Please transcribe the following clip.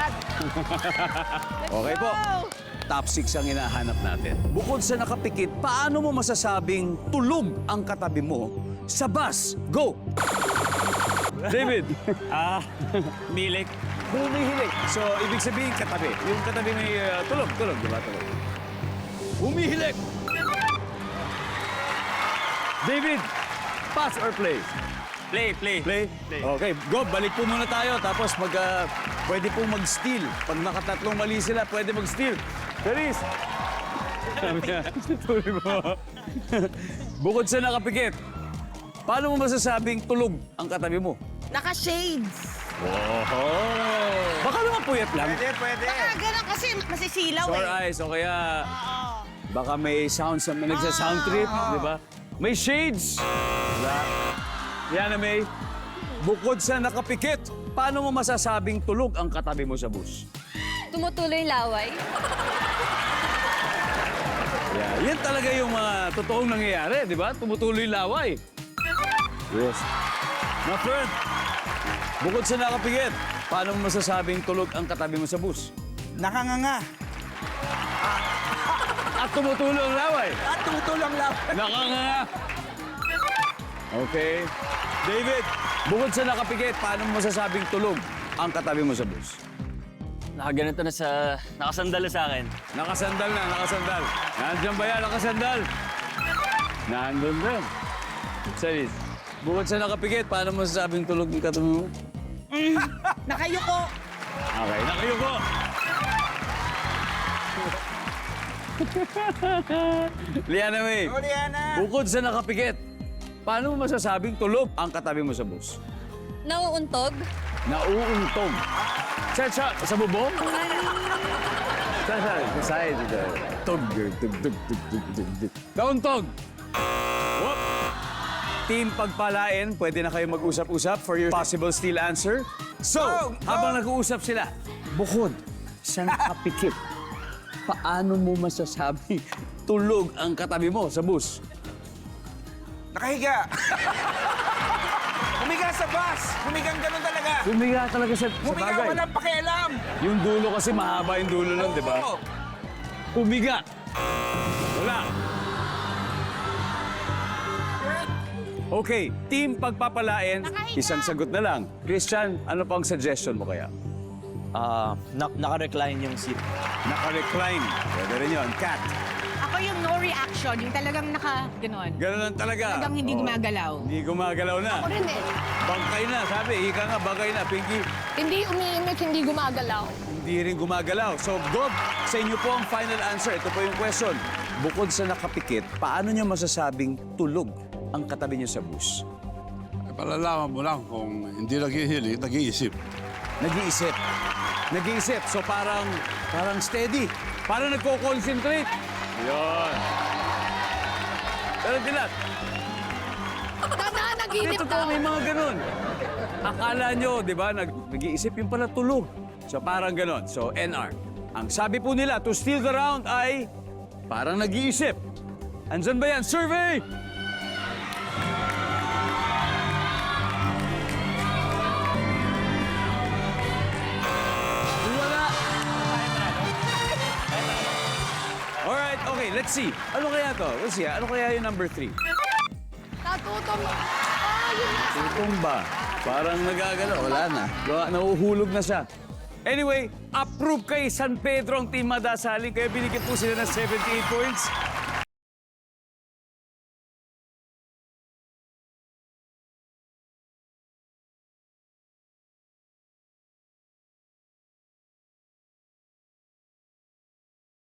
lahat. Okay po. Top 6 ang hinahanap natin. Bukod sa nakapikit, paano mo masasabing tulog ang katabi mo sa bus? Go! David. Milik. Humihilik. So, ibig sabihin katabi. Yung katabi may tulog, di ba? Tulog. Humihilik. David, pass or play? Play. Play? Okay, go. Balik po muna tayo. Tapos pwede po mag-steal. Pag nakatatlong mali sila, pwede mag-steal. Charis! Sabi niya, tuloy mo. Bukod sa nakapikit, paano mo masasabing tulog ang katabi mo? Naka-shades. Baka naman puyat lang. Pwede. Baka ganun kasi masisilaw Sore eh. eyes o kaya baka may sound sa nagsa-sound trip, di ba? May shades. Diba? Yan na May. Bukod sa nakapikit, paano mo masasabing tulog ang katabi mo sa bus? Tumutuloy laway. Yeah, yan talaga yung mga totoong nangyayari, di ba? Tumutuloy laway. Yes. My friend, bukod sa nakapikit, paano mo masasabing tulog ang katabi mo sa bus? Nakanganga. At tumutuloy ang laway. At tutulong lang. Nakanganga. Okay. David, bukod sa nakapikit, paano mo masasabing tulog ang katabi mo sa bus? Nakaganito na sa... Nakasandal na sa akin. Nakasandal na, nakasandal. Nandiyan ba yan, nakasandal? Nandun rin. Salis, bukod sa nakapikit, paano mo masasabing tulog ang katabi mo? Nakayuko. Okay, nakayuko. Liana May, Juliana. bukod sa nakapikit, paano mo masasabing tulog ang katabi mo sa bus? Nauuntog. Nauuntog. Sa bubong? Sa side. Tug. Nauuntog. Whoop. Team Pagpalain, pwede na kayo mag-usap-usap for your possible steal answer. So, habang nag-uusap sila, bukod sa nakapikit, paano mo masasabi tulog ang katabi mo sa bus? Nakahiga. Humiga sa bus. Humigang ganun talaga. Humiga talaga sa Humiga, bagay. walang pakialam. Yung dulo kasi mahaba yung dulo nun, di ba? Oo. Humiga. Wala. Okay, team Pagpapalain, Nakahiga. isang sagot na lang. Christian, ano pang suggestion mo kaya? Naka-recline yung seat. Naka-recline. Pwede rin yun. Cat. Ako yung no reaction, yung talagang naka-ganon. Ganun lang talaga. Talagang hindi Oo. gumagalaw. Hindi gumagalaw na. Ako rin eh. Bangkay na, sabi. Ika nga, bangkay na. Pinky, Hindi umiinit, hindi gumagalaw. hindi rin gumagalaw. So, Gob, sa inyo po ang final answer. Ito po yung question. Bukod sa nakapikit, paano nyo masasabing tulog ang katabi nyo sa bus? Palalaman mo lang kung hindi naghihilig, nag-iisip. Nag-iisip. Nag-iisip. So parang steady. Parang nagko-concentrate. Yun. Pero dilat. Nananaginip Dito po daw. may mga ganun. Akala nyo, di ba, nag-iisip yung pala tulog. So parang ganun. So NR. Ang sabi po nila to steal the round ay parang nag-iisip. Andyan ba yan? Survey! Wala. Alright, okay, let's see. Ano kaya to? Let's see, ano kaya yung number 3? Natutong. Yun na. Itong ba? Parang nagagalaw. Wala na. Nauhulog na siya. Anyway, approve kay San Pedro ang Team Madasaling, kaya binigyan po sila ng 78 points.